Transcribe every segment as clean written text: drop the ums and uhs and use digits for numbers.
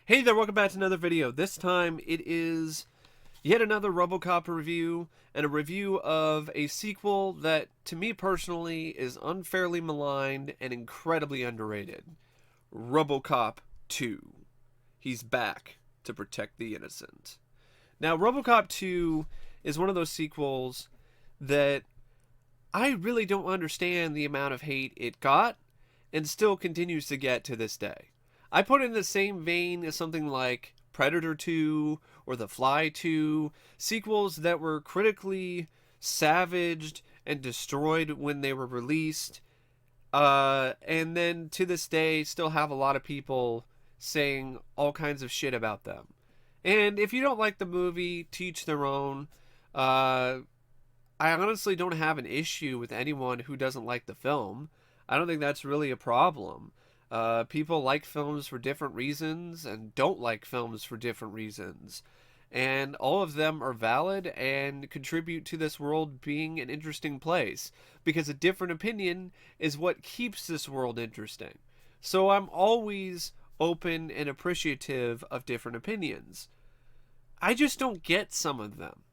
Hey there, welcome back to another video. This time it is yet another RoboCop review, and a review of a sequel that, to me personally, is unfairly maligned and incredibly underrated. RoboCop 2. He's back to protect the innocent. Now, RoboCop 2 is one of those sequels that I really don't understand the amount of hate it got, and still continues to get to this day. I put it in the same vein as something like Predator 2 or The Fly 2, sequels that were critically savaged and destroyed when they were released, and then to this day still have a lot of people saying all kinds of shit about them. And if you don't like the movie, teach their own. I honestly don't have an issue with anyone who doesn't like the film. I don't think that's really a problem. People like films for different reasons and don't like films for different reasons. And all of them are valid and contribute to this world being an interesting place. Because a different opinion is what keeps this world interesting. So I'm always open and appreciative of different opinions. I just don't get some of them.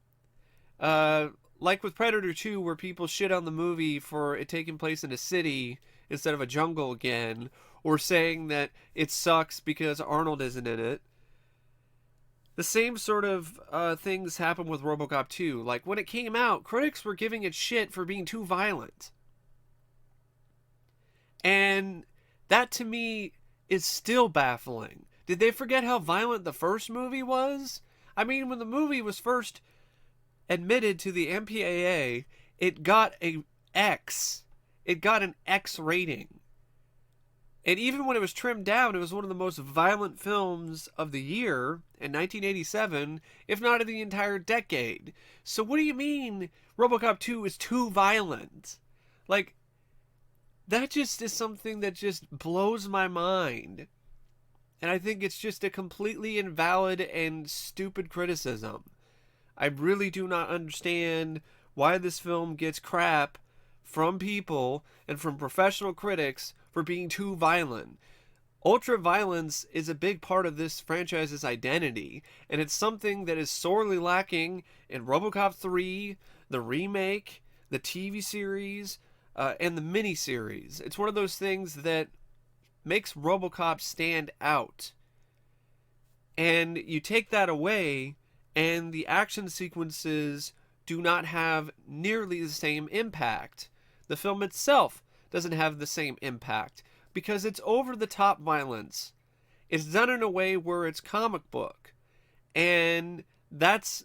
Like with Predator 2, where people shit on the movie for it taking place in a city instead of a jungle again, or saying that it sucks because Arnold isn't in it. The same sort of things happen with RoboCop 2. Like, when it came out, critics were giving it shit for being too violent. And that, to me, is still baffling. Did they forget how violent the first movie was? I mean, when the movie was first admitted to the MPAA, it got a X. It got an X rating. And even when it was trimmed down, it was one of the most violent films of the year in 1987, if not of the entire decade. So what do you mean RoboCop 2 is too violent? Like, that just is something that just blows my mind. And I think it's just a completely invalid and stupid criticism. I really do not understand why this film gets crap from people and from professional critics for being too violent. Ultra violence is a big part of this franchise's identity, and it's something that is sorely lacking in RoboCop 3, the remake, the TV series, and the miniseries. It's one of those things that makes RoboCop stand out. And you take that away, and the action sequences do not have nearly the same impact. The film itself doesn't have the same impact because it's over-the-top violence. It's done in a way where it's comic book. And that's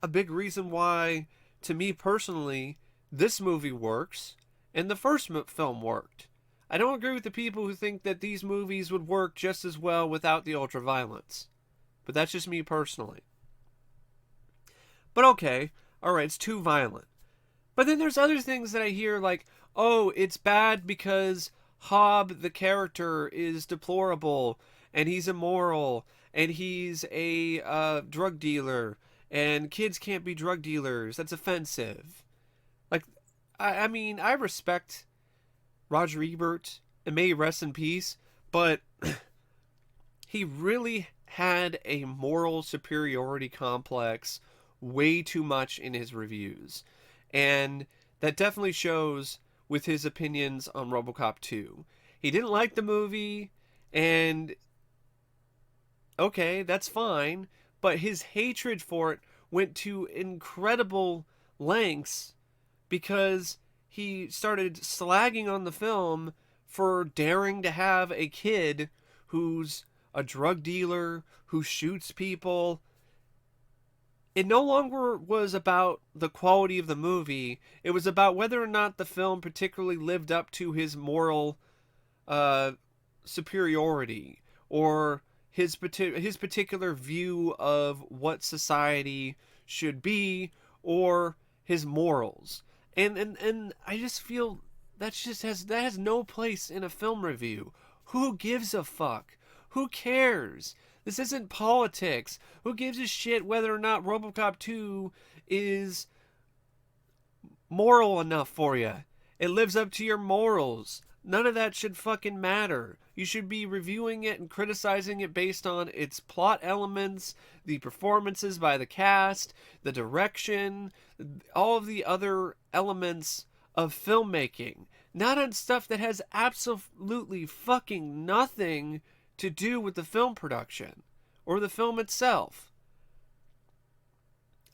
a big reason why, to me personally, this movie works and the first film worked. I don't agree with the people who think that these movies would work just as well without the ultra-violence. But that's just me personally. But okay, alright, it's too violent. But then there's other things that I hear like, oh, it's bad because Hobb, the character, is deplorable, and he's immoral, and he's a drug dealer, and kids can't be drug dealers. That's offensive. Like, I mean, I respect Roger Ebert, and may he rest in peace, but he really had a moral superiority complex way too much in his reviews. And that definitely shows with his opinions on RoboCop 2. He didn't like the movie, and okay, that's fine, but his hatred for it went to incredible lengths because he started slagging on the film for daring to have a kid who's a drug dealer, who shoots people. It no longer was about the quality of the movie. It was about whether or not the film particularly lived up to his moral superiority, or his particular view of what society should be, or his morals. And I just feel that has no place in a film review. Who gives a fuck? Who cares? This isn't politics. Who gives a shit whether or not RoboCop 2 is moral enough for you? It lives up to your morals. None of that should fucking matter. You should be reviewing it and criticizing it based on its plot elements, the performances by the cast, the direction, all of the other elements of filmmaking. Not on stuff that has absolutely fucking nothing to do with the film production or the film itself.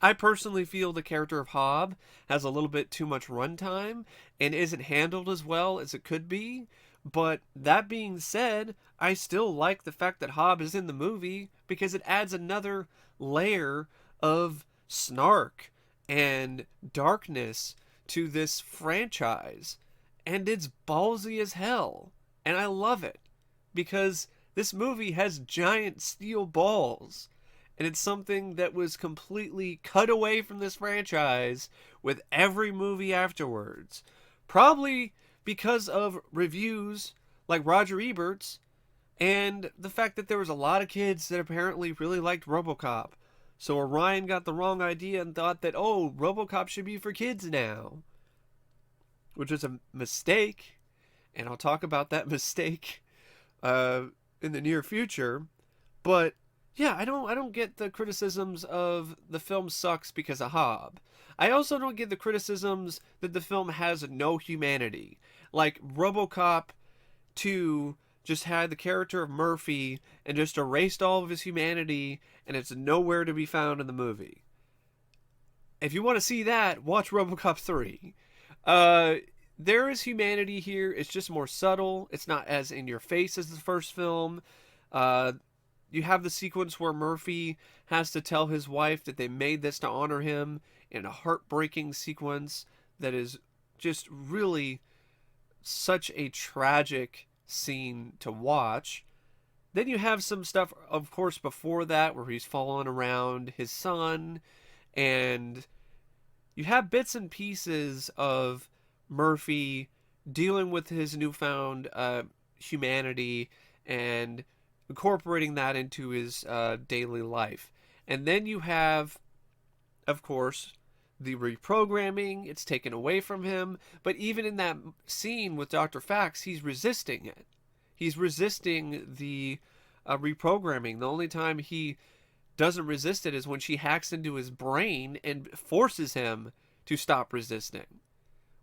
I personally feel the character of Hobb has a little bit too much runtime and isn't handled as well as it could be. But that being said, I still like the fact that Hobb is in the movie because it adds another layer of snark and darkness to this franchise. And it's ballsy as hell. And I love it because this movie has giant steel balls, and it's something that was completely cut away from this franchise with every movie afterwards. Probably because of reviews like Roger Ebert's and the fact that there was a lot of kids that apparently really liked RoboCop. So Orion got the wrong idea and thought that, oh, RoboCop should be for kids now. Which is a mistake, and I'll talk about that mistake in the near future. But yeah, I don't get the criticisms of the film sucks because of Hobb. I also don't get the criticisms that the film has no humanity. Like RoboCop 2 just had the character of Murphy and just erased all of his humanity, and it's nowhere to be found in the movie. If you want to see that, watch RoboCop 3. There is humanity here. It's just more subtle. It's not as in your face as the first film. You have the sequence where Murphy has to tell his wife that they made this to honor him in a heartbreaking sequence that is just really such a tragic scene to watch. Then you have some stuff, of course, before that where he's following around his son, and you have bits and pieces of Murphy dealing with his newfound humanity and incorporating that into his daily life. And then you have, of course, the reprogramming. It's taken away from him. But even in that scene with Dr. Fax, he's resisting it. He's resisting the reprogramming. The only time he doesn't resist it is when she hacks into his brain and forces him to stop resisting.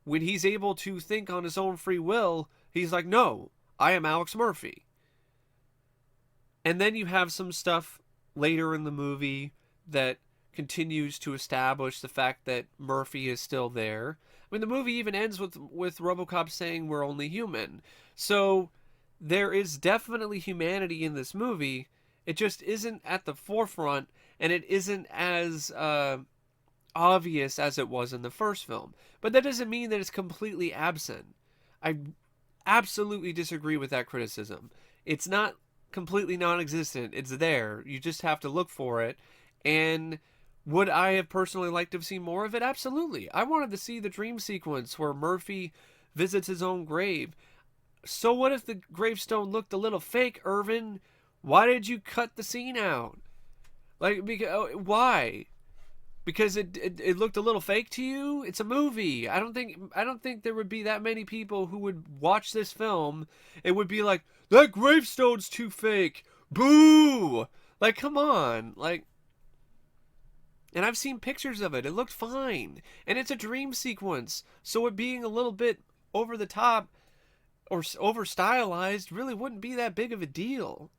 When he's able to think on his own free will, he's like, no, I am Alex Murphy. And then you have some stuff later in the movie that continues to establish the fact that Murphy is still there. I mean, the movie even ends with RoboCop saying we're only human. So there is definitely humanity in this movie. It just isn't at the forefront, and it isn't as obvious as it was in the first film. But that doesn't mean that it's completely absent. I absolutely disagree with that criticism. It's not completely non-existent. It's there. You just have to look for it. And would I have personally liked to have seen more of it? Absolutely. I wanted to see the dream sequence where Murphy visits his own grave. So what if the gravestone looked a little fake, Irvin? Why did you cut the scene out? Like, why? Because it looked a little fake to you? It's a movie. I don't think there would be that many people who would watch this film and would be like, that gravestone's too fake. Boo! Like, come on. Like, and I've seen pictures of it. It looked fine. And it's a dream sequence. So it being a little bit over the top or over stylized really wouldn't be that big of a deal.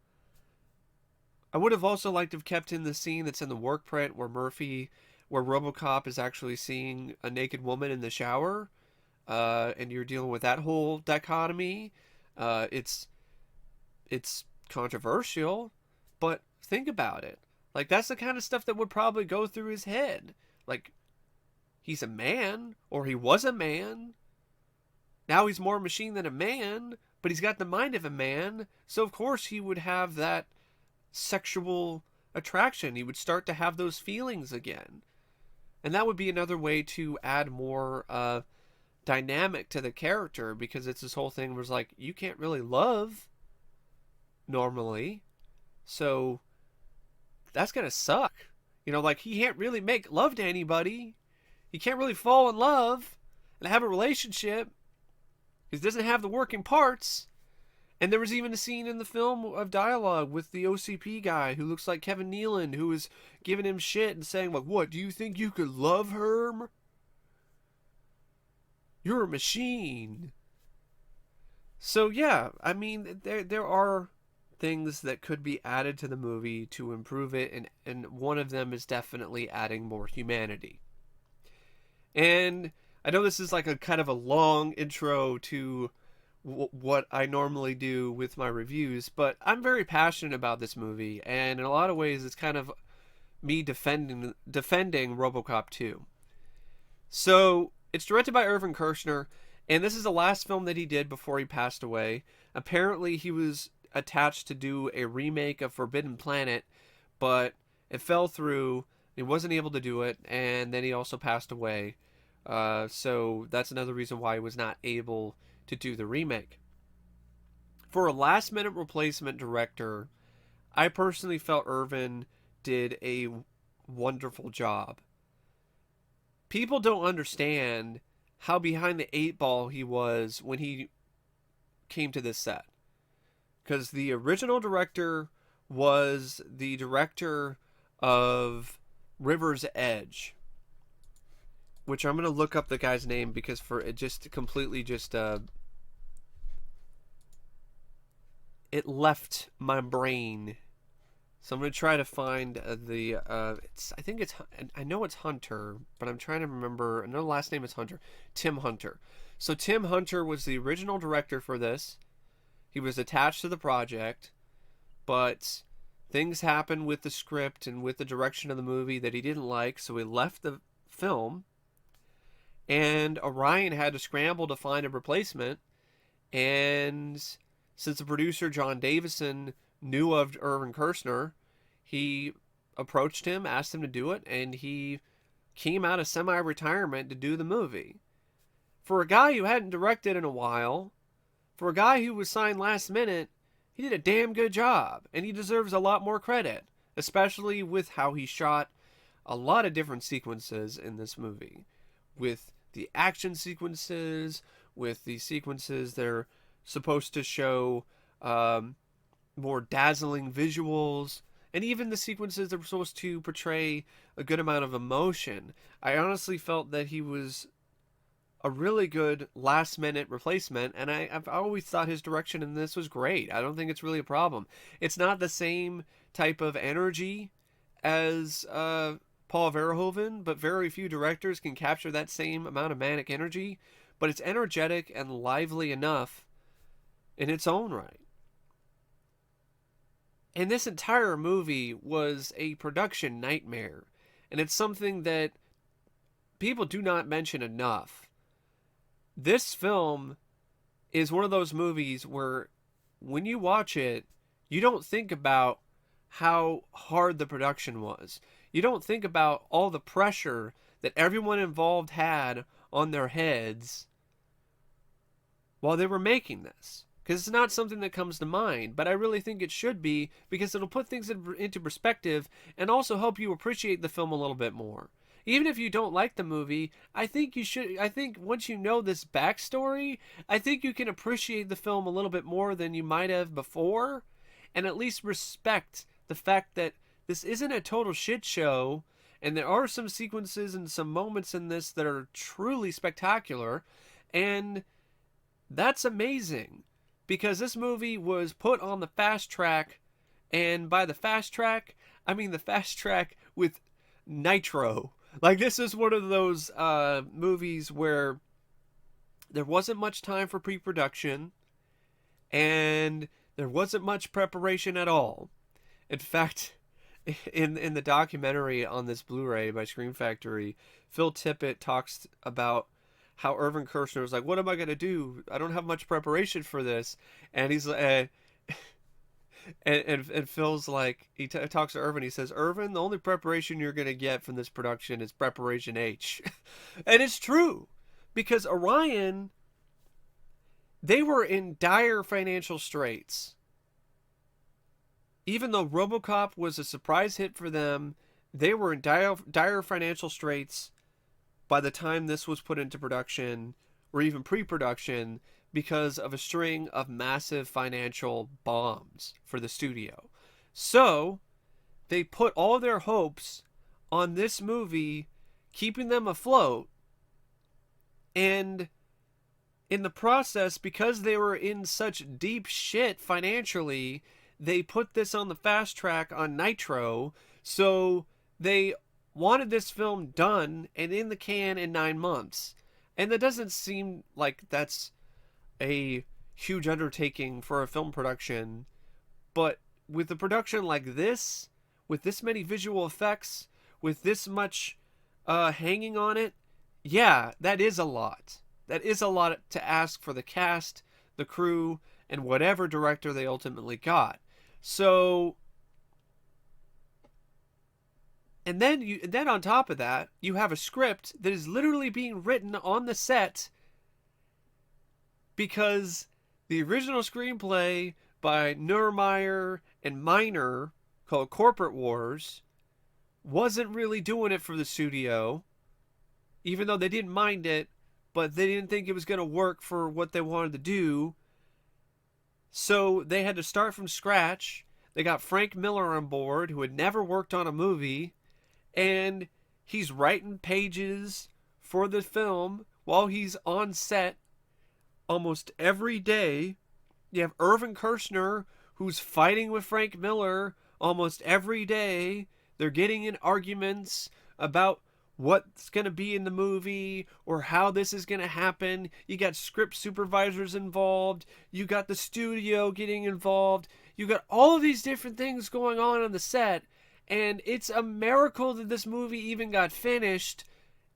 I would have also liked to have kept in the scene that's in the work print where RoboCop is actually seeing a naked woman in the shower, and you're dealing with that whole dichotomy. It's controversial, but think about it. Like, that's the kind of stuff that would probably go through his head. Like, he's a man, or he was a man. Now he's more a machine than a man, but he's got the mind of a man, so of course he would have that sexual attraction. He would start to have those feelings again. And that would be another way to add more dynamic to the character, because it's this whole thing where it's like, you can't really love normally, so that's gonna suck. You know, like, he can't really make love to anybody. He can't really fall in love and have a relationship. He doesn't have the working parts. And there was even a scene in the film of dialogue with the OCP guy who looks like Kevin Nealon, who was giving him shit and saying, like, what, do you think you could love her? You're a machine. So, yeah, I mean, there are things that could be added to the movie to improve it, and one of them is definitely adding more humanity. And I know this is like a kind of a long intro to what I normally do with my reviews, but I'm very passionate about this movie, and in a lot of ways it's kind of me defending RoboCop 2. So, it's directed by Irvin Kershner, and this is the last film that he did before he passed away. Apparently he was attached to do a remake of Forbidden Planet, but it fell through. He wasn't able to do it, and then he also passed away. So that's another reason why he was not able to do the remake. For a last-minute replacement director, I personally felt Irvin did a wonderful job. People don't understand how behind the eight ball he was when he came to this set. Because the original director was the director of River's Edge, which I'm going to look up the guy's name because for it just completely just it left my brain. So I'm going to try to find I know it's Hunter, but I'm trying to remember. I know the last name is Hunter. Tim Hunter. So Tim Hunter was the original director for this. He was attached to the project, but things happened with the script and with the direction of the movie that he didn't like, so he left the film. And Orion had to scramble to find a replacement. And since the producer, John Davison, knew of Irvin Kershner, he approached him, asked him to do it, and he came out of semi-retirement to do the movie. For a guy who hadn't directed in a while, for a guy who was signed last minute, he did a damn good job, and he deserves a lot more credit, especially with how he shot a lot of different sequences in this movie. With the action sequences, with the sequences that are supposed to show more dazzling visuals, and even the sequences that were supposed to portray a good amount of emotion. I honestly felt that he was a really good last-minute replacement, and I've always thought his direction in this was great. I don't think it's really a problem. It's not the same type of energy as Paul Verhoeven, but very few directors can capture that same amount of manic energy, but it's energetic and lively enough in its own right. And this entire movie was a production nightmare, and it's something that people do not mention enough. This film is one of those movies where when you watch it, you don't think about how hard the production was. You don't think about all the pressure that everyone involved had on their heads while they were making this. Because it's not something that comes to mind, but I really think it should be, because it'll put things into perspective and also help you appreciate the film a little bit more. Even if you don't like the movie, I think once you know this backstory, I think you can appreciate the film a little bit more than you might have before, and at least respect the fact that this isn't a total shit show, and there are some sequences and some moments in this that are truly spectacular, and that's amazing. Because this movie was put on the fast track, and by the fast track, I mean the fast track with nitro. Like, this is one of those movies where there wasn't much time for pre-production, and there wasn't much preparation at all. In fact, in the documentary on this Blu-ray by Scream Factory, Phil Tippett talks about how Irvin Kershner was like, what am I going to do? I don't have much preparation for this. And he's and Phil's like, he talks to Irvin. He says, Irvin, the only preparation you're going to get from this production is preparation H. And it's true, because Orion, they were in dire financial straits. Even though RoboCop was a surprise hit for them, they were in dire financial straits by the time this was put into production, or even pre-production, because of a string of massive financial bombs for the studio. So they put all their hopes on this movie keeping them afloat, and in the process, because they were in such deep shit financially, they put this on the fast track on Nitro. So they wanted this film done and in the can in 9 months. And that doesn't seem like that's a huge undertaking for a film production. But with a production like this, with this many visual effects, with this much hanging on it, yeah, that is a lot. That is a lot to ask for the cast, the crew, and whatever director they ultimately got. So, and then on top of that, you have a script that is literally being written on the set because the original screenplay by Neurmeyer and Miner, called Corporate Wars, wasn't really doing it for the studio, even though they didn't mind it, but they didn't think it was going to work for what they wanted to do. So they had to start from scratch. They got Frank Miller on board, who had never worked on a movie, and he's writing pages for the film while he's on set almost every day. You have Irvin Kershner, who's fighting with Frank Miller almost every day. They're getting in arguments about what's going to be in the movie or how this is going to happen. You got script supervisors involved. You got the studio getting involved. You got all of these different things going on the set. And it's a miracle that this movie even got finished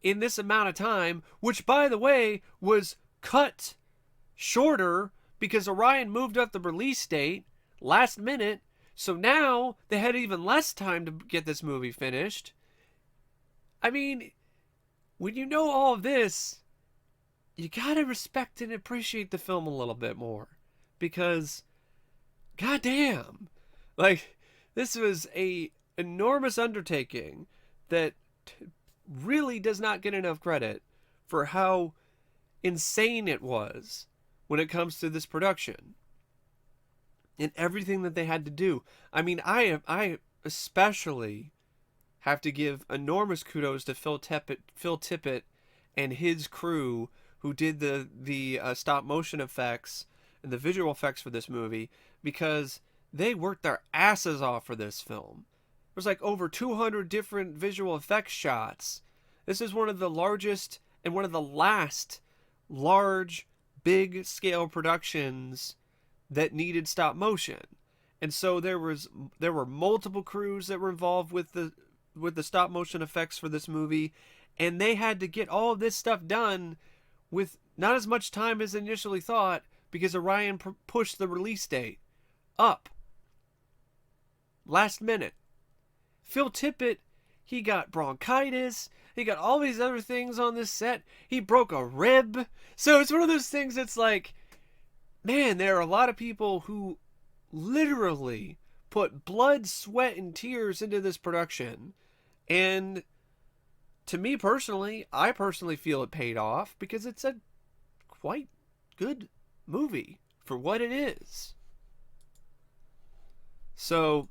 in this amount of time, which, by the way, was cut shorter because Orion moved up the release date last minute. So now they had even less time to get this movie finished. I mean, when you know all of this, you gotta respect and appreciate the film a little bit more. Because, goddamn, like, this was a enormous undertaking that really does not get enough credit for how insane it was when it comes to this production. And everything that they had to do. I mean, I especially have to give enormous kudos to Phil Tippett and his crew who did the stop motion effects and the visual effects for this movie, because they worked their asses off for this film. There's like over 200 different visual effects shots. This is one of the largest and one of the last large, big scale productions that needed stop motion. And so there were multiple crews that were involved with the stop motion effects for this movie, and they had to get all of this stuff done with not as much time as initially thought because Orion pushed the release date up last minute. Phil Tippett, he got bronchitis, he got all these other things on this set, he broke a rib. So it's one of those things that's like, man, there are a lot of people who literally put blood, sweat, and tears into this production. And to me personally, I personally feel it paid off because it's a quite good movie for what it is. So,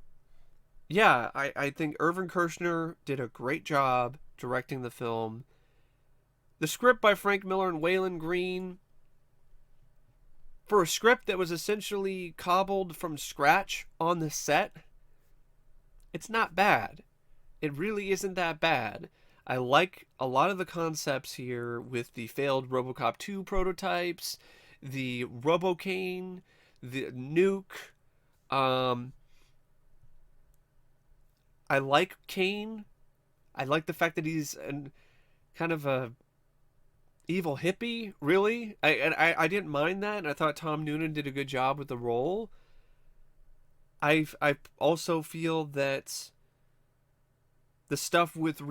yeah, I think Irvin Kershner did a great job directing the film. The script by Frank Miller and Waylon Green, for a script that was essentially cobbled from scratch on the set, it's not bad. It really isn't that bad. I like a lot of the concepts here with the failed RoboCop 2 prototypes, the RoboCane, the nuke. I like Kane. I like the fact that he's kind of a evil hippie, really. I didn't mind that, and I thought Tom Noonan did a good job with the role. I also feel that the stuff with I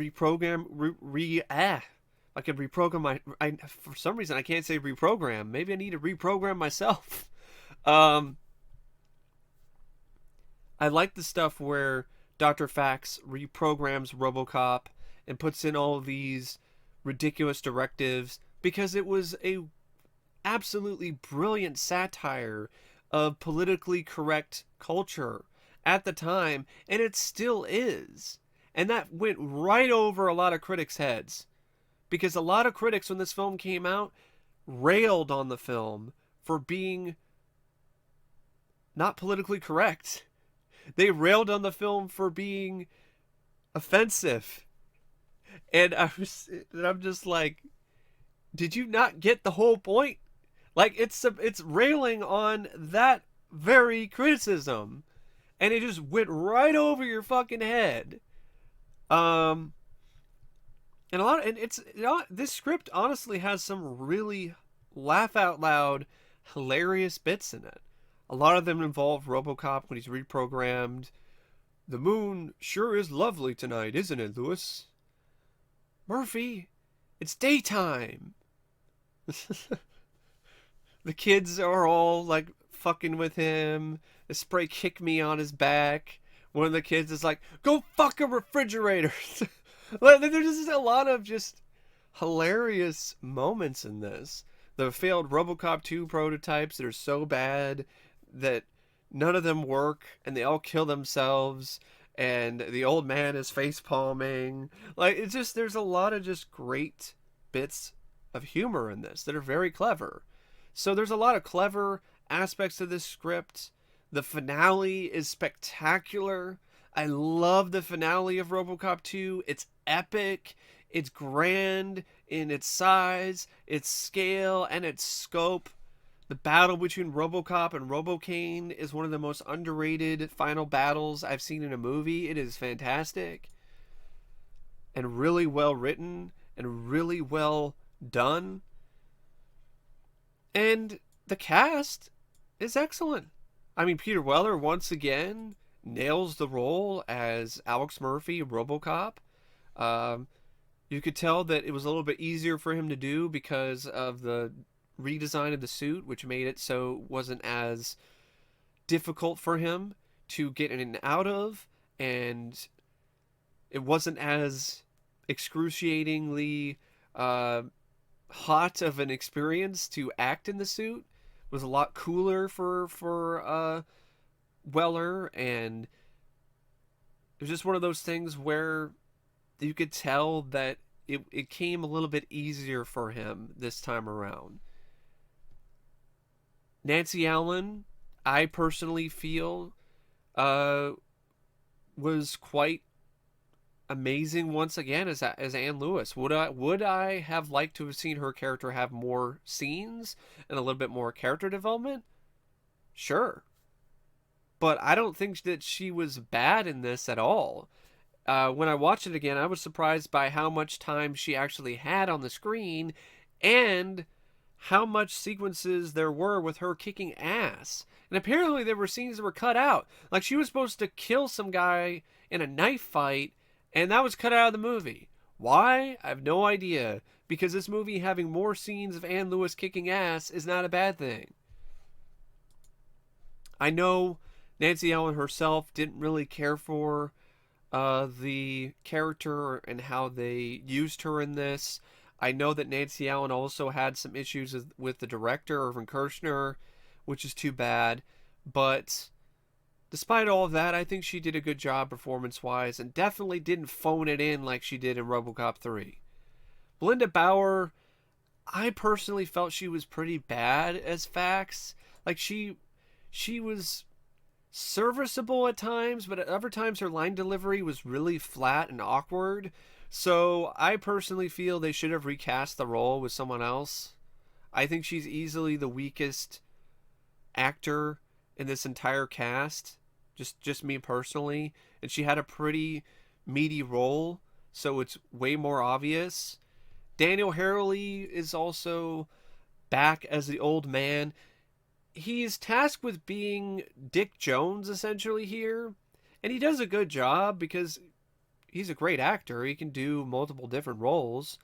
could reprogram for some reason I can't say reprogram. Maybe I need to reprogram myself. I like the stuff where Dr. Fax reprograms RoboCop and puts in all of these ridiculous directives because it was a absolutely brilliant satire of politically correct culture at the time, and it still is. And that went right over a lot of critics' heads because a lot of critics, when this film came out, railed on the film for being not politically correct. They railed on the film for being offensive. I'm just like, did you not get the whole point? Like it's railing on that very criticism, and it just went right over your fucking head. Um, and a lot, and it's this script honestly has some really laugh out loud, hilarious bits in it. A lot of them involve RoboCop when he's reprogrammed. The moon sure is lovely tonight, isn't it, Lewis? Murphy, it's daytime. The kids are all like fucking with him. They spray kick me on his back. One of the kids is like, go fuck a refrigerator. There's just a lot of just hilarious moments in this. The failed RoboCop 2 prototypes that are so bad that none of them work and they all kill themselves, and the old man is face palming. Like, it's just, there's a lot of just great bits of humor in this that are very clever. So there's a lot of clever aspects to this script. The finale is spectacular. I love the finale of RoboCop 2. It's epic. It's grand in its size, its scale, and its scope. The battle between RoboCop and RoboCane is one of the most underrated final battles I've seen in a movie. It is fantastic and really well written and really well done. And the cast is excellent. I mean, Peter Weller, once again, nails the role as Alex Murphy, RoboCop. You could tell that it was a little bit easier for him to do because of the redesign of the suit, which made it so it wasn't as difficult for him to get in and out of, and it wasn't as excruciatingly hot of an experience to act in the suit. It was a lot cooler for Weller, and it was just one of those things where you could tell that it came a little bit easier for him this time around. Nancy Allen, I personally feel, was quite amazing once again as Anne Lewis. Would I have liked to have seen her character have more scenes and a little bit more character development? Sure. But I don't think that she was bad in this at all. When I watched it again, I was surprised by how much time she actually had on the screen and how much sequences there were with her kicking ass. And apparently there were scenes that were cut out. Like, she was supposed to kill some guy in a knife fight, and that was cut out of the movie. Why? I have no idea. Because this movie having more scenes of Anne Lewis kicking ass is not a bad thing. I know Nancy Allen herself didn't really care for the character and how they used her in this. I know that Nancy Allen also had some issues with the director, Irvin Kershner, which is too bad. But despite all of that, I think she did a good job performance-wise and definitely didn't phone it in like she did in RoboCop 3. Belinda Bauer, I personally felt she was pretty bad as Fax. Like, she was serviceable at times, but at other times her line delivery was really flat and awkward. So I personally feel they should have recast the role with someone else. I think she's easily the weakest actor in this entire cast. Just me personally. And she had a pretty meaty role, so it's way more obvious. Daniel Harley is also back as the old man. He's tasked with being Dick Jones, essentially, here. And he does a good job because he's a great actor. He can do multiple different roles.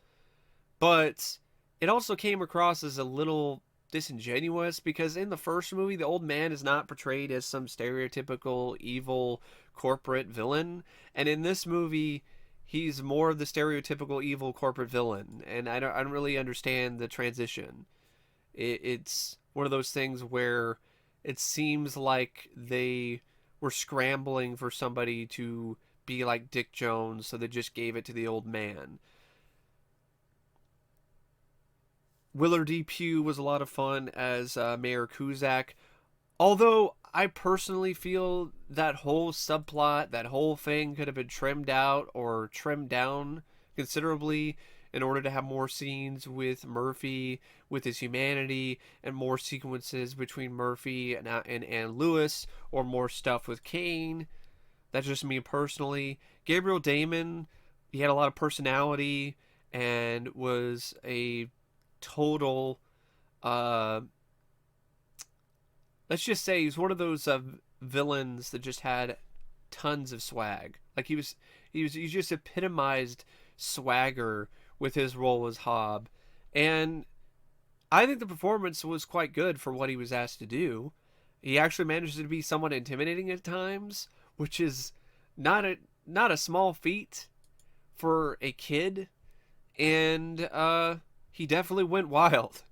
But it also came across as a little disingenuous because in the first movie, the old man is not portrayed as some stereotypical evil corporate villain. And in this movie, he's more of the stereotypical evil corporate villain. And I don't really understand the transition. It's one of those things where it seems like they were scrambling for somebody to be like Dick Jones, so they just gave it to the old man. Willard D. Pugh was a lot of fun as Mayor Kuzak. Although I personally feel that whole subplot, that whole thing could have been trimmed out or trimmed down considerably in order to have more scenes with Murphy, with his humanity, and more sequences between Murphy and Ann Lewis, or more stuff with Kane. That's just me personally. Gabriel Damon, he had a lot of personality and was a total uh, let's just say he's one of those villains that just had tons of swag. Like he just epitomized swagger with his role as Hob, and I think the performance was quite good for what he was asked to do. He actually managed to be somewhat intimidating at times, which is not a small feat for a kid, and he definitely went wild.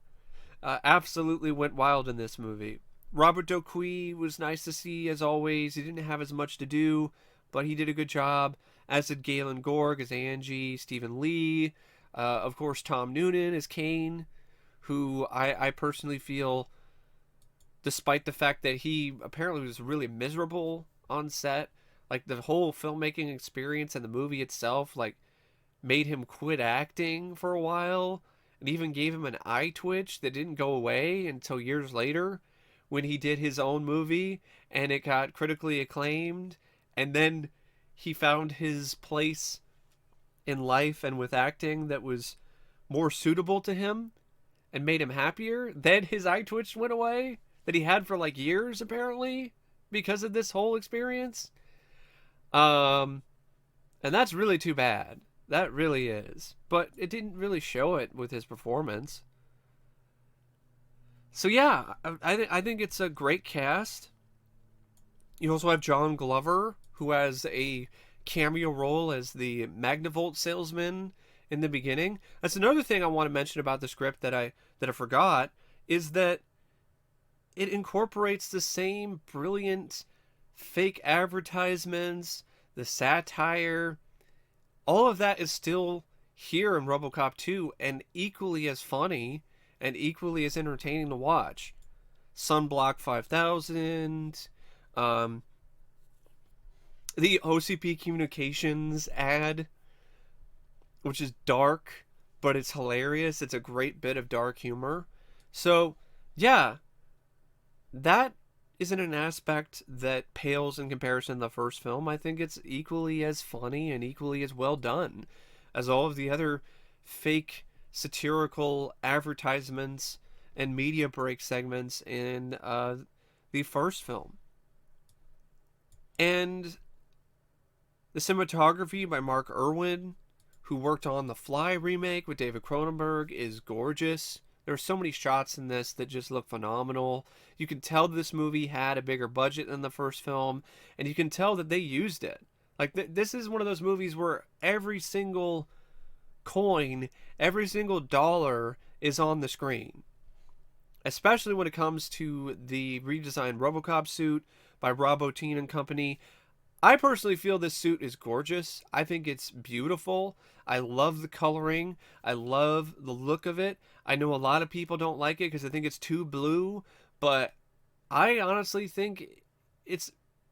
Absolutely went wild in this movie. Robert Doquy was nice to see as always. He didn't have as much to do, but he did a good job. As did Galen Gorg as Angie, Stephen Lee, of course Tom Noonan as Kane, who I personally feel, despite the fact that he apparently was really miserable on set, like the whole filmmaking experience and the movie itself, like made him quit acting for a while, and even gave him an eye twitch that didn't go away until years later when he did his own movie and it got critically acclaimed, and then he found his place in life and with acting that was more suitable to him and made him happier. Then his eye twitch went away that he had for like years apparently because of this whole experience. And that's really too bad. That really is. But it didn't really show it with his performance. So yeah, I think it's a great cast. You also have John Glover, who has a cameo role as the Magnavolt salesman in the beginning. That's another thing I want to mention about the script that I forgot, is that it incorporates the same brilliant fake advertisements, the satire. All of that is still here in RoboCop 2 and equally as funny and equally as entertaining to watch. Sunblock 5000, the OCP Communications ad, which is dark, but it's hilarious. It's a great bit of dark humor. So, yeah, that isn't an aspect that pales in comparison to the first film. I think it's equally as funny and equally as well done as all of the other fake satirical advertisements and media break segments in the first film. And the cinematography by Mark Irwin, who worked on the Fly remake with David Cronenberg, is gorgeous. There are so many shots in this that just look phenomenal. You can tell this movie had a bigger budget than the first film, and you can tell that they used it. Like, this is one of those movies where every single coin, every single dollar is on the screen. Especially when it comes to the redesigned RoboCop suit by Rob Bottin and company. I personally feel this suit is gorgeous. I think it's beautiful. I love the coloring. I love the look of it. I know a lot of people don't like it because they think it's too blue, but I honestly think it's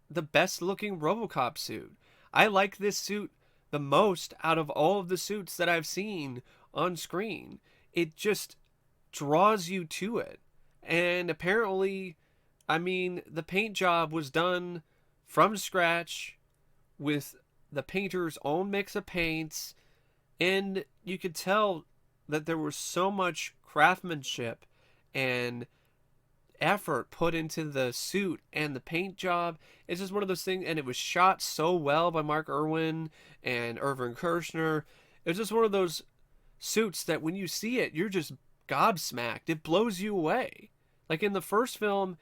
the best looking RoboCop suit. I like this suit the most out of all of the suits that I've seen on screen. It just draws you to it. And apparently, I mean, the paint job was done from scratch with the painter's own mix of paints, and you could tell that there was so much craftsmanship and effort put into the suit and the paint job. It's just one of those things, and it was shot so well by Mark Irwin and Irvin Kershner. It's just one of those suits that when you see it, you're just gobsmacked. It blows you away. Like in the first film,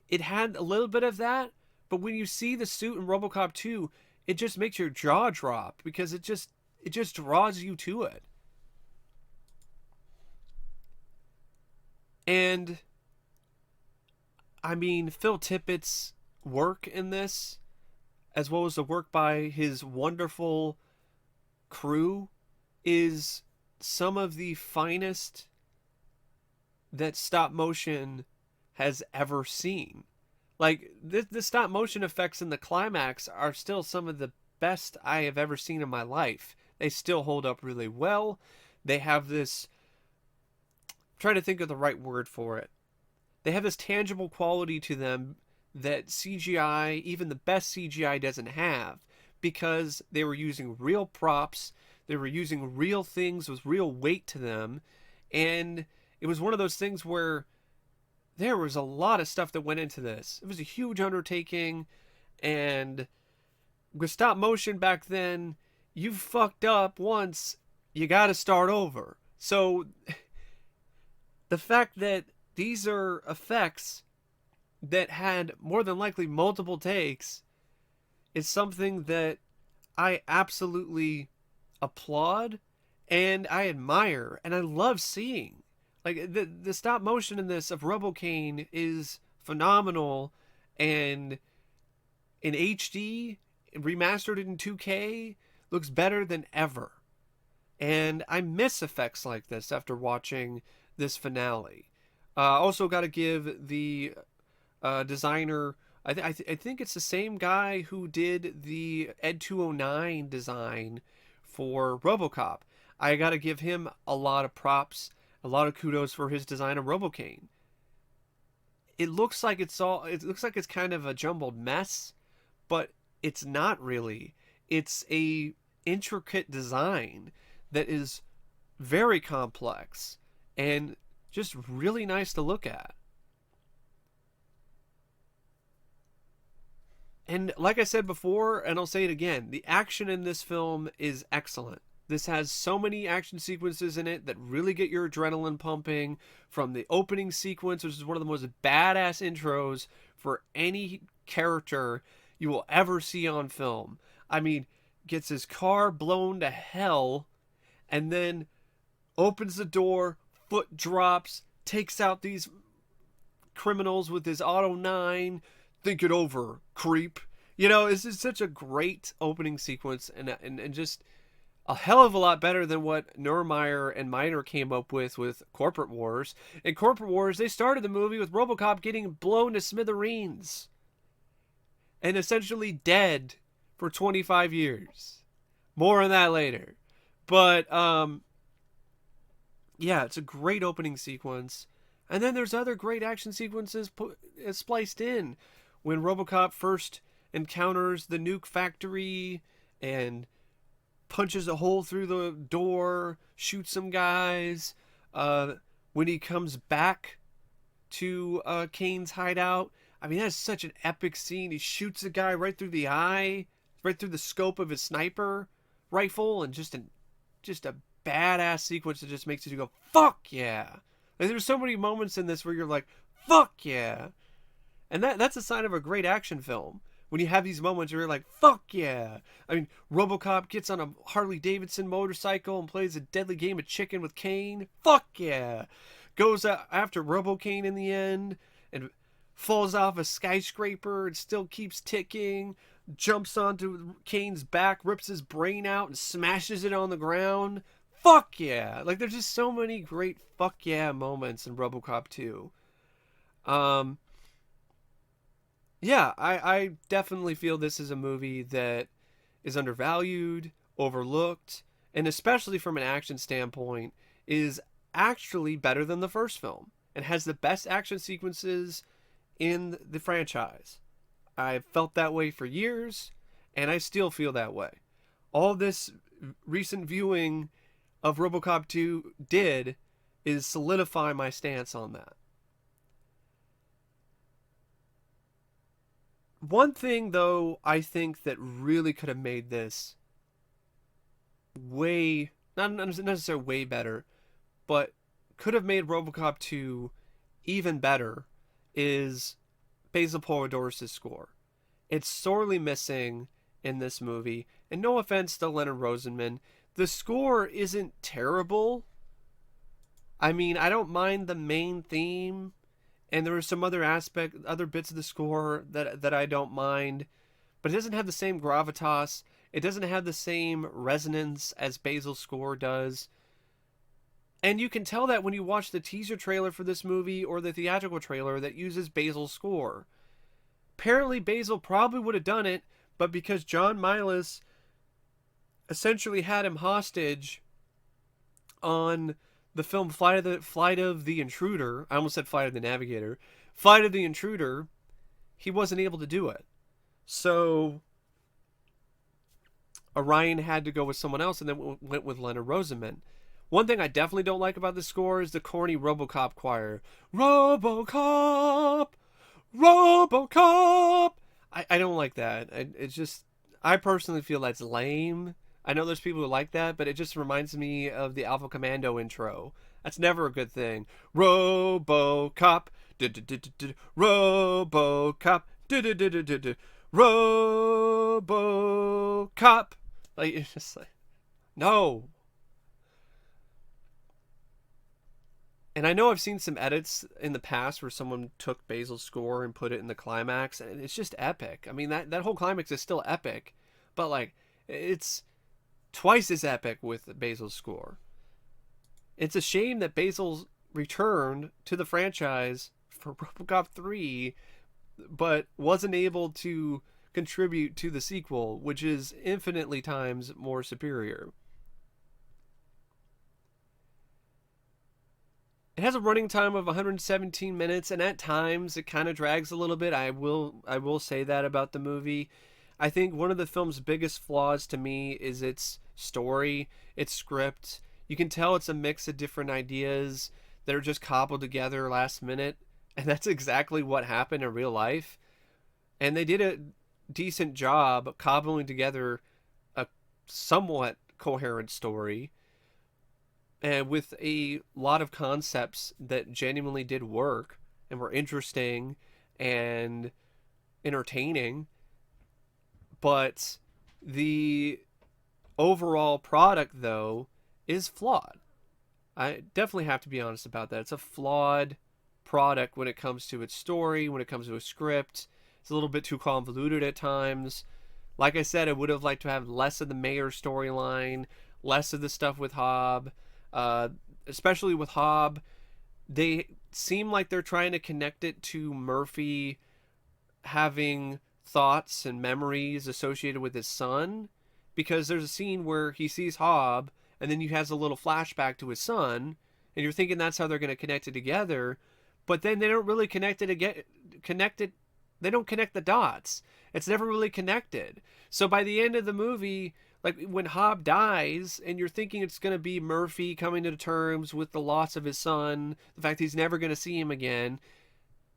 it had a little bit of that, but when you see the suit in RoboCop 2, it just makes your jaw drop because it just draws you to it. And I mean, Phil Tippett's work in this, as well as the work by his wonderful crew, is some of the finest that stop motion has ever seen. Like, the stop motion effects in the climax are still some of the best I have ever seen in my life. They still hold up really well. They have this. I'm trying to think of the right word for it. They have this tangible quality to them that CGI, even the best CGI, doesn't have, because they were using real props, they were using real things with real weight to them, and it was one of those things where there was a lot of stuff that went into this. It was a huge undertaking, and with stop motion back then, you fucked up once, you got to start over. So the fact that these are effects that had more than likely multiple takes is something that I absolutely applaud and I admire and I love seeing. Like, the stop motion in this of RoboCane is phenomenal, and in HD, remastered in 2K, looks better than ever. And I miss effects like this after watching this finale. Also, got to give the designer. I think it's the same guy who did the Ed 209 design for RoboCop. I got to give him a lot of props, a lot of kudos for his design of RoboCane. It looks like it's all. It looks like it's kind of a jumbled mess, but it's not really. It's a intricate design that is very complex and just really nice to look at. And like I said before, and I'll say it again, the action in this film is excellent. This has so many action sequences in it that really get your adrenaline pumping, from the opening sequence, which is one of the most badass intros for any character you will ever see on film. I mean, gets his car blown to hell and then opens the door, foot drops, takes out these criminals with his Auto 9. Think it over, creep. You know, this is such a great opening sequence, and just a hell of a lot better than what Neurmeyer and Miner came up with Corporate Wars. In Corporate Wars, they started the movie with RoboCop getting blown to smithereens and essentially dead for 25 years. More on that later. But yeah, it's a great opening sequence. And then there's other great action sequences spliced in. When RoboCop first encounters the nuke factory and punches a hole through the door, shoots some guys. When he comes back to Kane's hideout, I mean, that's such an epic scene. He shoots a guy right through the eye, right through the scope of his sniper rifle, and just a badass sequence that just makes you go, fuck yeah. Like, there's so many moments in this where you're like, fuck yeah. And that's a sign of a great action film. When you have these moments where you're like, fuck yeah. I mean, RoboCop gets on a Harley Davidson motorcycle and plays a deadly game of chicken with Kane. Fuck yeah. Goes after RoboCane in the end and falls off a skyscraper and still keeps ticking. Jumps onto Kane's back, rips his brain out and smashes it on the ground. Fuck yeah. Like, there's just so many great fuck yeah moments in RoboCop 2. Yeah, I definitely feel this is a movie that is undervalued, overlooked, and especially from an action standpoint, is actually better than the first film and has the best action sequences in the franchise. I've felt that way for years, and I still feel that way. All this recent viewing of RoboCop 2 did is solidify my stance on that. One thing, though, I think that really could have made this way, not necessarily way better, but could have made RoboCop 2 even better, is Basil Poledouris' score. It's sorely missing in this movie, and no offense to Leonard Rosenman, the score isn't terrible. I mean, I don't mind the main theme, and there are some other bits of the score that I don't mind, but it doesn't have the same gravitas. It doesn't have the same resonance as Basil's score does. And you can tell that when you watch the teaser trailer for this movie or the theatrical trailer that uses Basil's score. Apparently, Basil probably would have done it, but because John Milius essentially had him hostage on the film Flight of the Intruder. I almost said Flight of the Navigator. Flight of the Intruder. He wasn't able to do it, so Orion had to go with someone else, and then went with Leonard Rosenman. One thing I definitely don't like about the score is the corny RoboCop choir. RoboCop, RoboCop. I don't like that. It's just, I personally feel that's lame. I know there's people who like that, but it just reminds me of the Alpha Commando intro. That's never a good thing. RoboCop, RoboCop, RoboCop. Like, it's just like, no. And I know I've seen some edits in the past where someone took Basil's score and put it in the climax, and it's just epic. I mean, that whole climax is still epic, but like, it's twice as epic with Basil's score. It's a shame that Basil's returned to the franchise for RoboCop 3, but wasn't able to contribute to the sequel, which is infinitely times more superior. It has a running time of 117 minutes, and at times it kind of drags a little bit. I will say that about the movie. I think one of the film's biggest flaws to me is its story, its script. You can tell it's a mix of different ideas that are just cobbled together last minute, and that's exactly what happened in real life. And they did a decent job cobbling together a somewhat coherent story, and with a lot of concepts that genuinely did work and were interesting and entertaining. But the overall product, though, is flawed. I definitely have to be honest about that. It's a flawed product when it comes to its story, when it comes to a script. It's a little bit too convoluted at times. Like I said, I would have liked to have less of the mayor storyline, less of the stuff with Hobb. Especially with Hobb, they seem like they're trying to connect it to Murphy having thoughts and memories associated with his son, because there's a scene where he sees Hobb and then he has a little flashback to his son, and you're thinking that's how they're going to connect it together, but then they don't really connect it. They don't connect the dots. It's never really connected. So by the end of the movie, like when Hobb dies and you're thinking it's going to be Murphy coming to terms with the loss of his son, the fact he's never going to see him again,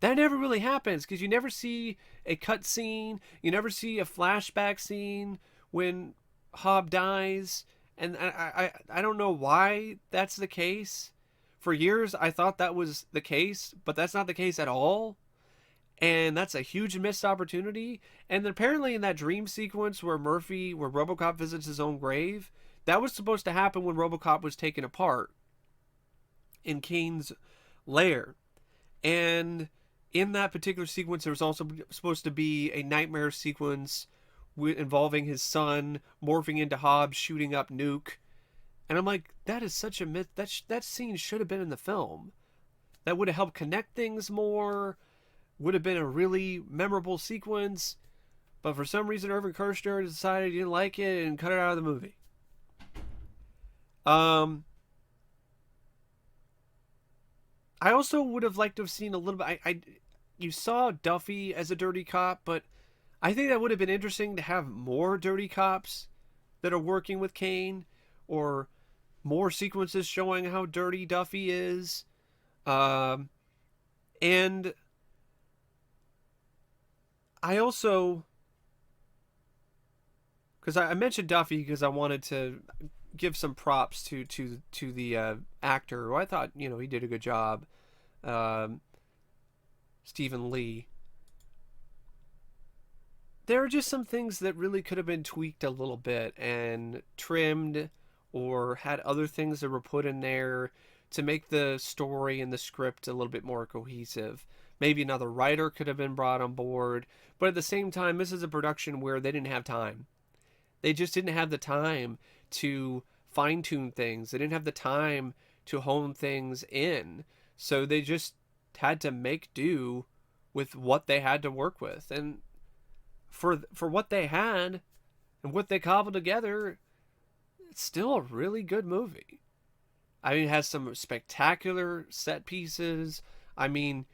that never really happens, because you never see a cut scene, you never see a flashback scene when Hobb dies, and I don't know why that's the case. For years I thought that was the case, but that's not the case at all. And that's a huge missed opportunity. And then apparently in that dream sequence where RoboCop visits his own grave, that was supposed to happen when RoboCop was taken apart in Kane's lair. And in that particular sequence, there was also supposed to be a nightmare sequence involving his son morphing into Hobbs, shooting up Nuke. And I'm like, that is such a myth. That scene should have been in the film. That would have helped connect things more. Would have been a really memorable sequence, but for some reason Irvin Kershner decided he didn't like it and cut it out of the movie. I also would have liked to have seen a little bit. You saw Duffy as a dirty cop, but I think that would have been interesting to have more dirty cops that are working with Kane, or more sequences showing how dirty Duffy is. And I also, because I mentioned Duffy because I wanted to give some props to the actor who I thought, he did a good job, Stephen Lee. There are just some things that really could have been tweaked a little bit and trimmed, or had other things that were put in there to make the story and the script a little bit more cohesive. Maybe another writer could have been brought on board, but at the same time, this is a production where they didn't have time. They just didn't have the time to fine tune things. They didn't have the time to hone things in. So they just had to make do with what they had to work with. And for what they had and what they cobbled together, it's still a really good movie. I mean, it has some spectacular set pieces. I mean,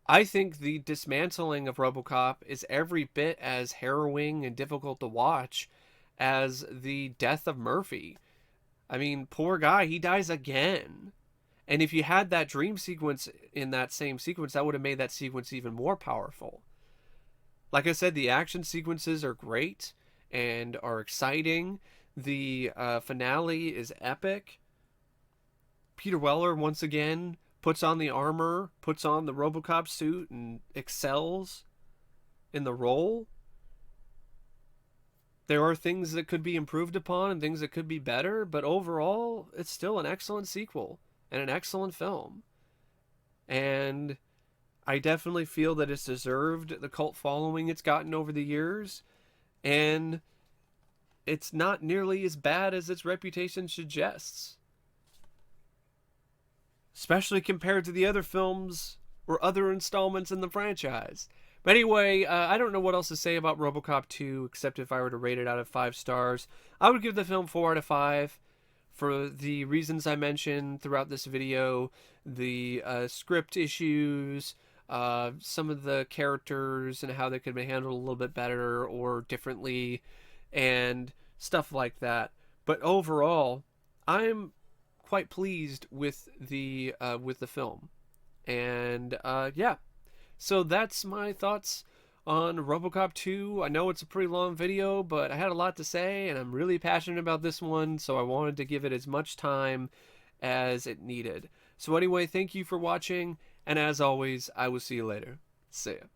I think the dismantling of RoboCop is every bit as harrowing and difficult to watch as the death of Murphy. I mean, poor guy, he dies again. And if you had that dream sequence in that same sequence, that would have made that sequence even more powerful. Like I said, the action sequences are great and are exciting. The finale is epic. Peter Weller, once again, puts on the armor, puts on the RoboCop suit, and excels in the role. There are things that could be improved upon and things that could be better, but overall, it's still an excellent sequel and an excellent film. And I definitely feel that it's deserved the cult following it's gotten over the years, and it's not nearly as bad as its reputation suggests. Especially compared to the other films or other installments in the franchise. But anyway, I don't know what else to say about RoboCop 2, except if I were to rate it out of 5 stars. I would give the film 4 out of 5 for the reasons I mentioned throughout this video. The script issues, some of the characters and how they could be handled a little bit better or differently, and stuff like that. But overall, I'm quite pleased with the film. And yeah. So that's my thoughts on RoboCop 2. I know it's a pretty long video, but I had a lot to say, and I'm really passionate about this one, so I wanted to give it as much time as it needed. So anyway, thank you for watching, and as always, I will see you later. See ya.